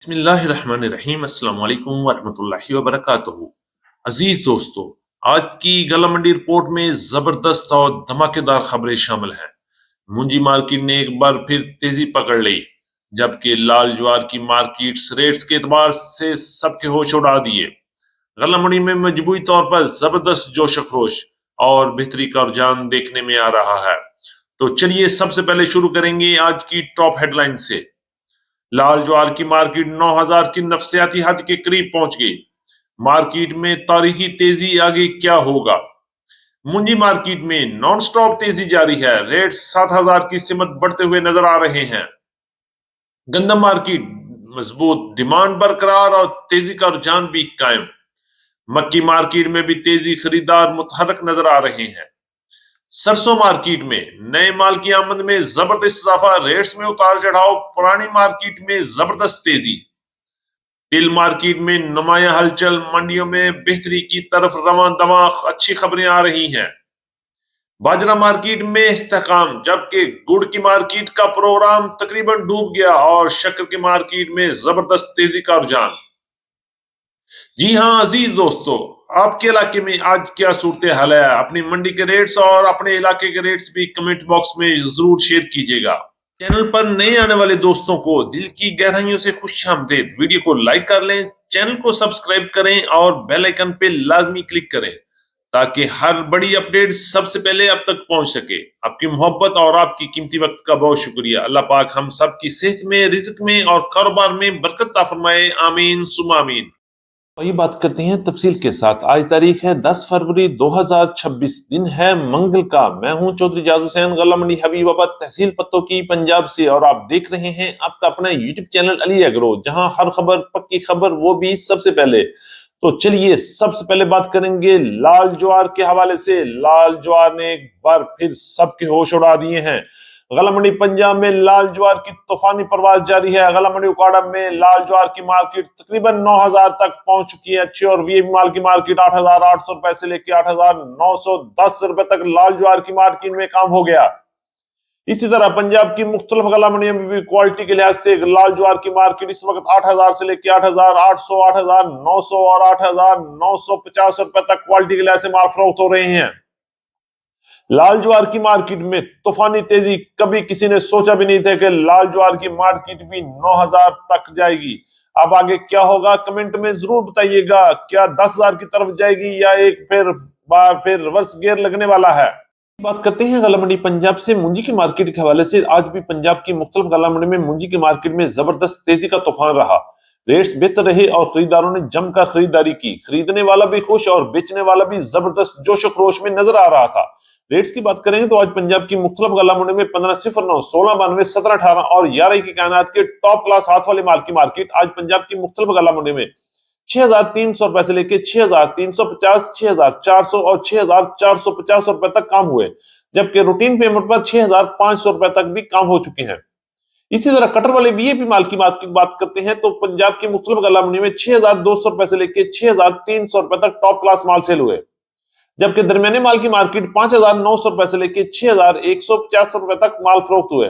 بسم اللہ الرحمن الرحیم، السلام علیکم ورحمۃ اللہ وبرکاتہ۔ عزیز دوستو، آج کی گلا منڈی رپورٹ میں زبردست اور دھماکے دار خبریں شامل ہیں۔ منجی مارکیٹ نے ایک بار پھر تیزی پکڑ لی، جبکہ لال جوار کی مارکیٹس ریٹس کے اعتبار سے سب کے ہوش اڑا دیے۔ غلہ منڈی میں مجموعی طور پر زبردست جوش و خروش اور بہتری کا رجحان دیکھنے میں آ رہا ہے۔ تو چلیے سب سے پہلے شروع کریں گے آج کی ٹاپ ہیڈ لائن سے۔ لال جوار کی مارکیٹ 9,000 کی نفسیاتی حد کے قریب پہنچ گئی۔ مارکیٹ میں تاریخی تیزی آگے کیا ہوگا؟ منجی مارکیٹ میں نان سٹاپ تیزی جاری ہے، ریٹ 7,000 کی سمت بڑھتے ہوئے نظر آ رہے ہیں۔ گندم مارکیٹ مضبوط، ڈیمانڈ برقرار اور تیزی کا رجحان بھی قائم۔ مکی مارکیٹ میں بھی تیزی، خریدار متحرک نظر آ رہے ہیں۔ سرسوں مارکیٹ میں نئے مال کی آمد میں زبردست اضافہ، ریٹس میں اتار چڑھاؤ، پرانی مارکیٹ میں زبردست تیزی۔ تل مارکیٹ میں نمایاں ہلچل، منڈیوں میں بہتری کی طرف رواں دواں، اچھی خبریں آ رہی ہیں۔ باجرہ مارکیٹ میں استحکام، جبکہ گڑ کی مارکیٹ کا پروگرام تقریباً ڈوب گیا اور شکر کی مارکیٹ میں زبردست تیزی کا رجحان۔ جی ہاں عزیز دوستو، آپ کے علاقے میں آج کیا صورتحال ہے؟ اپنی منڈی کے ریٹس اور اپنے علاقے کے ریٹس بھی کمنٹ باکس میں ضرور شیئر کیجیے گا۔ چینل پر نئے آنے والے دوستوں کو دل کی گہرائیوں سے خوش آمدید۔ ویڈیو کو لائک کر لیں، چینل کو سبسکرائب کریں اور بیل آئیکن پہ لازمی کلک کریں تاکہ ہر بڑی اپڈیٹ سب سے پہلے اب تک پہنچ سکے۔ آپ کی محبت اور آپ کی قیمتی وقت کا بہت شکریہ۔ اللہ پاک ہم سب کی صحت میں، رزق میں اور کاروبار میں برکت عطا فرمائے، آمین ثم آمین۔ یہ بات کرتے ہیں تفصیل کے ساتھ۔ آج تاریخ ہے 10 فروری 2026، دن ہے منگل کا۔ میں ہوں چودھری جاز حسین، غلہ منڈی حبیب آباد، تحصیل پتوں کی، پنجاب سے، اور آپ دیکھ رہے ہیں آپ کا اپنا یوٹیوب چینل علی ایگرو، جہاں ہر خبر پکی خبر، وہ بھی سب سے پہلے۔ تو چلیے سب سے پہلے بات کریں گے لال جوار کے حوالے سے۔ لال جوار نے ایک بار پھر سب کے ہوش اڑا دیے ہیں۔ غلہ منڈی پنجاب میں لال جوار کی طوفانی پرواز جاری ہے۔ غلہ منڈی اکاڑا میں لال جوار کی مارکیٹ تقریباً 9,000 تک پہنچ چکی ہے۔ اچھی اور وی اے پی مال کی مارکیٹ 8,800 روپے سے لے کے 8,910 روپے تک لال جوار کی مارکیٹ میں کام ہو گیا۔ اسی طرح پنجاب کی مختلف غلہ منڈیوں میں بھی کوالٹی کے لحاظ سے لال جوار کی مارکیٹ اس وقت 8,000 سے لے کے 8,800، 8,900 اور 8,950 روپے تک کوالٹی کے لحاظ سے مال فروخت ہو رہے ہیں۔ لال جوار کی مارکیٹ میں طوفانی تیزی، کبھی کسی نے سوچا بھی نہیں تھا کہ لال جوار کی مارکیٹ بھی 9,000 تک جائے گی۔ اب آگے کیا ہوگا کمنٹ میں ضرور بتائیے گا۔ کیا 10,000 کی طرف جائے گی یا ایک بار پھر ریورس گیئر لگنے والا ہے؟ بات کرتے ہیں غلہ منڈی پنجاب سے منجی کی مارکیٹ کے حوالے سے۔ آج بھی پنجاب کی مختلف غلہ منڈی میں منجی کی مارکیٹ میں زبردست تیزی کا طوفان رہا۔ ریٹس بہتر رہے اور خریداروں نے جم کر خریداری کی۔ خریدنے والا بھی خوش اور بیچنے والا بھی زبردست جوش و خروش میں نظر آ رہا تھا۔ ریٹس کی بات کریں گے تو آج پنجاب کی مختلف غلہ منڈی میں 1509، 1692، 1718 اور 11 کی کائنات کے ٹاپ کلاس ہاتھ والے مال کی مارکیٹ آج پنجاب کی مختلف غلہ منڈی میں 6,300 روپے سے لے کے 6,350، 6,400 اور 6,450 روپے تک کام ہوئے، جبکہ روٹین پیمنٹ پر 6,500 روپے تک بھی کام ہو چکے ہیں۔ اسی طرح کٹر والے وی اے پی مال کی بات کرتے ہیں تو پنجاب کی مختلف غلہ منڈی میں 6,200 روپے سے لے کے 6,300 روپے تک ٹاپ کلاس مال سیل ہوئے، جبکہ درمیانے مال کی مارکیٹ 5,900 روپے سے لے کے 6,150 روپے تک مال فروخت ہوئے۔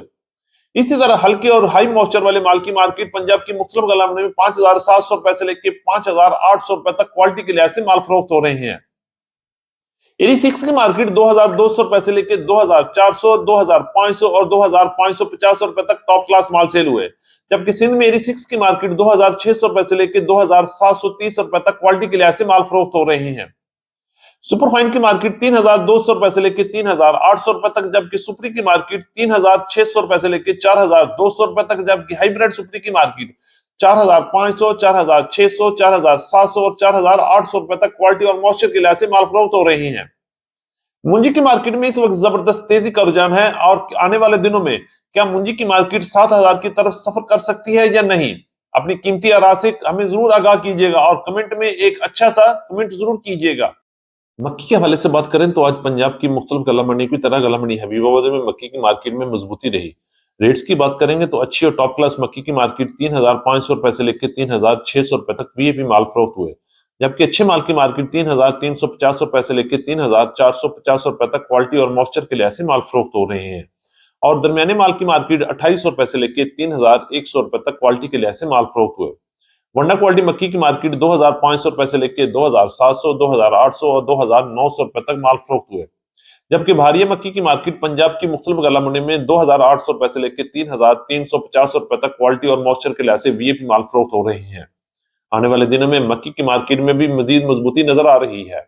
اسی طرح ہلکے اور ہائی موئسچر والے مال کی مارکیٹ پنجاب کی مختلف غلہ منڈی میں 5,700 روپے سے لے کے 5,800 روپے تک کوالٹی کے لحاظ سے مال فروخت ہو رہے ہیں۔ 86 کی مارکیٹ 2,200 روپے سے لے کے 2,400، 2,500 اور 2,550 روپے تک ٹاپ کلاس مال سیل ہوئے، جبکہ سندھ میں 86 کی مارکیٹ 2,600 روپے سے لے کے 2,730 روپے تک کوالٹی کے لحاظ سے مال فروخت ہو رہے ہیں۔ سپر فائن کی مارکیٹ 3,200 روپے سے لے کے 3,800 روپے تک، جبکہ سپری کی مارکیٹ 3,600 روپے سے لے کے 4,200 روپے تک، جبکہ ہائی بریڈ سپری کی مارکیٹ 4,500، 4,600، 4,700 اور 4,800 روپے تک کوالٹی اور موئسچر کے لحاظ سے مال فروخت ہو رہے ہیں۔ منجی کی مارکیٹ میں اس وقت زبردست تیزی کا رجحان ہے، اور آنے والے دنوں میں کیا منجی کی مارکیٹ 7,000 کی طرف سفر کر سکتی ہے یا نہیں؟ اپنی قیمتی آراء سے ہمیں ضرور آگاہ کیجیے گا اور کمنٹ میں ایک اچھا سا کمنٹ ضرور کیجیے گا۔ مکی کے حوالے سے بات کریں تو آج پنجاب کی مختلف غلہ منڈی کی طرح غلہ منڈی حبیب آباد میں مکی کی مارکیٹ میں مضبوطی رہی۔ ریٹس کی بات کریں گے تو اچھی اور ٹاپ کلاس مکی کی مارکیٹ 3,500 روپے سے لے کے 3,600 روپے تک وی اے پی مال فروخت ہوئے، جبکہ اچھے مال کی مارکیٹ 3,350 روپے سے لے کے 3,450 روپے تک کوالٹی اور موئسچر کے لحاظ سے مال فروخت ہو رہے ہیں۔ اور درمیانے مال کی مارکیٹ 2800 روپے سے لے کے 3100 روپے تک کوالٹی کے لحاظ سے مال فروخت ہوئے۔ ونڈا کوالٹی مکی کی مارکیٹ 2500 روپے سے لے کے 2700، 2800 اور 2900 روپے تک مال فروخت ہوئے، جبکہ بھاری مکی کی مارکیٹ پنجاب کی مختلف گلا منڈی میں 2800 روپے سے لے کے 3350 روپے تک کوالٹی اور موئسچر کے لحاظ سے وی اے پی مال فروخت ہو رہی ہیں۔ آنے والے دنوں میں مکی کی مارکیٹ میں بھی مزید مضبوطی نظر آ رہی ہے۔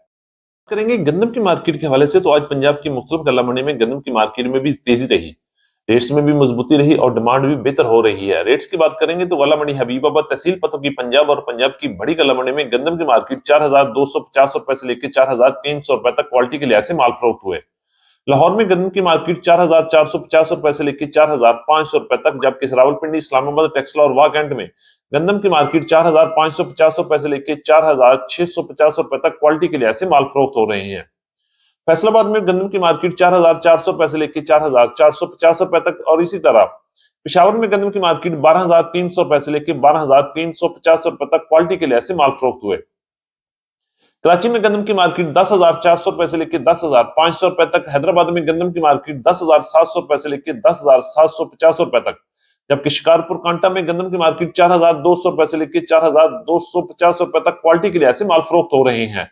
کریں گے گندم کی مارکیٹ کے حوالے سے تو آج پنجاب کی مختلف گلا منڈی میں گندم کی مارکیٹ میں بھی تیزی رہی، ریٹس میں بھی مضبوطی رہی اور ڈیمانڈ بھی بہتر ہو رہی ہے۔ ریٹس کی بات کریں گے تو گلا منڈی حبیب آباد تحصیل پتوں کی پنجاب اور پنجاب کی بڑی گلا منڈی میں گندم کی مارکیٹ 4250 روپے سے لے کے 4300 روپے تک کوالٹی کے لحاظ سے مال فروخت ہوئے۔ لاہور میں گندم کی مارکیٹ 4450 روپے سے لے کے 4500 روپے تک، جبکہ راولپنڈی، اسلام آباد، ٹیکسلا اور واہ کینٹ میں گندم کی مارکیٹ 4550 روپے سے لے کے 4650 روپے تک کوالٹی کے لحاظ سے مال فروخت ہو رہے ہیں۔ فیصل آباد میں گندم کی مارکیٹ 4400 روپے سے لے کے 4450 روپے تک، اور اسی طرح پشاور میں گندم کی مارکیٹ 12300 روپے سے لے کے 12350 روپے تک کوالٹی کے لحاظ سے مال فروخت ہوئے۔ کراچی میں گندم کی مارکیٹ 10400 روپے سے لے کے 10500 روپے تک، حیدرآباد میں گندم کی مارکیٹ 10700 روپے سے لے کے 10750 روپے تک، جبکہ شکارپور کانٹا میں گندم کی مارکیٹ 4200 روپے سے لے کے 4250 روپے تک کوالٹی کے لحاظ سے مال فروخت ہو رہے ہیں۔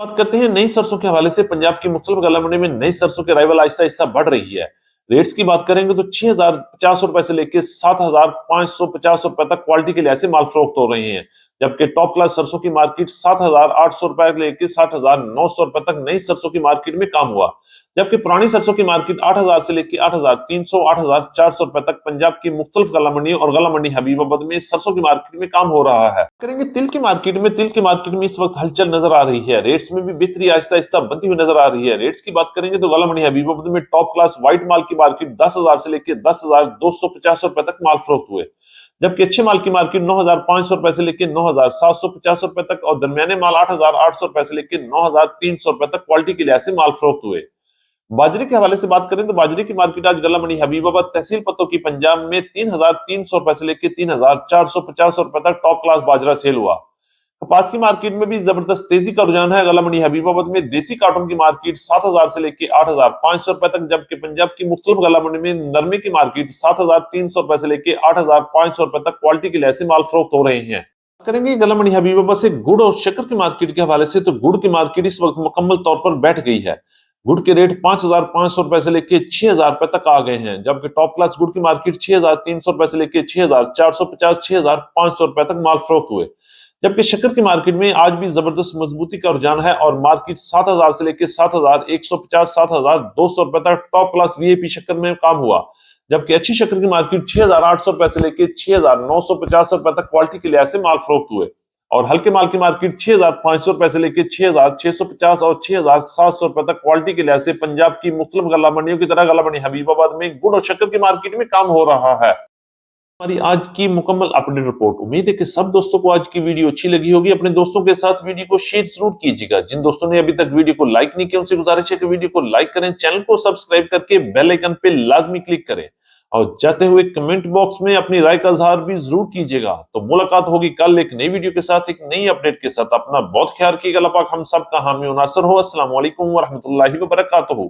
بات کرتے ہیں نئی سرسوں کے حوالے سے، پنجاب کی مختلف گلا منڈی میں نئی سرسوں کے رائیول آہستہ آہستہ بڑھ رہی ہے۔ ریٹس کی بات کریں گے تو 6050 روپے سے لے کے 7550 روپے تک کوالٹی کے لحاظ سے مال فروخت ہو رہے ہیں، جبکہ ٹاپ کلاس سرسوں کی مارکیٹ 7800 روپے لے کے 6900 روپے تک نئی سرسوں کی مارکیٹ میں کام ہوا، جبکہ پرانی سرسوں کی مارکیٹ 8000 سے لے کے 8300، 8400 روپے تک پنجاب کی مختلف گلا منڈیوں اور گلا منڈی حبیب آباد میں سرسوں کی مارکیٹ میں کام ہو رہا ہے۔ کریں گے تل کی مارکیٹ میں، تل کی مارکیٹ میں اس وقت ہلچل نظر آ رہی ہے، ریٹس میں بھی بہتری آہستہ آہستہ بنتی ہوئی نظر آ رہی ہے۔ ریٹس کی بات کریں گے تو گلا منڈی حبیب آباد میں ٹاپ کلاس وائٹ مال کی مارکیٹ 10000 سے لے کے 10250 روپے تک مال فروخت ہوئے، جبکہ اچھے مال کی مارکیٹ 9500 روپے سے لے کے 9750 روپے تک، اور درمیانے مال 8800 روپے سے لے کے 9300 روپے تک کوالٹی کے لحاظ سے مال فروخت ہوئے۔ باجرے کے حوالے سے بات کریں تو باجرے کی مارکیٹ آج گلا منڈی حبیب آباد تحصیل پتوں کی پنجاب میں 3300 روپے سے لے کے 3450 روپے تک ٹاپ کلاس باجرہ سیل ہوا۔ کپاس کی مارکیٹ میں بھی زبردست تیزی کا رجحان ہے۔ گلا منڈی حبیب آباد میں دیسی کاٹن کی مارکیٹ 7000 سے لے کے 8500 روپے تک، جبکہ پنجاب کی مختلف گلا منڈی میں نرمے کی مارکیٹ 7300 روپے سے لے کے 8500 روپے تک کوالٹی کے لحاظ سے مال فروخت ہو رہے ہیں۔ کریں گے گلا منڈی حبیب آباد سے گڑ اور شکر کی مارکیٹ کے حوالے سے، تو گڑ کی مارکیٹ اس وقت مکمل طور پر بیٹھ گئی ہے۔ گڑ کے ریٹ 5500 روپے سے لے کے 6000 روپے تک آ گئے ہیں، جبکہ ٹاپ کلاس گڑ کی مارکیٹ 6300 روپے سے لے کے 6450، 6500 روپے تک مال فروخت ہوئے، جبکہ شکر کی مارکیٹ میں آج بھی زبردست مضبوطی کا رجحان ہے اور مارکیٹ 7000 سے لے کے 7150، 7200 روپے تک ٹاپ کلاس وی اے پی شکر میں کام ہوا، جبکہ اچھی شکر کی مارکیٹ 6800 روپے سے لے کے 6950 روپے تک کوالٹی کے لحاظ سے مال فروخت ہوئے، اور ہلکے مال کی مارکیٹ 6500 روپے سے لے کے 6650 اور 6700 روپے تک کوالٹی کے لحاظ سے پنجاب کی مختلف گلا منڈیوں کی طرح گلا منڈی حبیب آباد میں گڑ اور شکر کی مارکیٹ میں کام ہو رہا ہے۔ ہماری آج کی مکمل اپڈیٹ رپورٹ، امید ہے کہ سب دوستوں کو آج کی ویڈیو اچھی لگی ہوگی۔ اپنے دوستوں کے ساتھ ویڈیو کو شیئر ضرور کیجیے گا۔ جن دوستوں نے ابھی تک ویڈیو کو لائک نہیں کیا ان سے گزارش ہے کہ ویڈیو کو لائک کریں، چینل کو سبسکرائب کر کے بیل آئیکن پہ لازمی کلک کریں، اور جاتے ہوئے کمنٹ باکس میں اپنی رائے کا اظہار بھی ضرور کیجیے گا۔ تو ملاقات ہوگی کل ایک نئی ویڈیو کے ساتھ، ایک نئی اپڈیٹ کے ساتھ۔ اپنا بہت خیال رکھیے گا، اللہ پاک ہم سب کا حامی و ناصر ہو۔ السلام علیکم ورحمۃ اللہ وبرکاتہ۔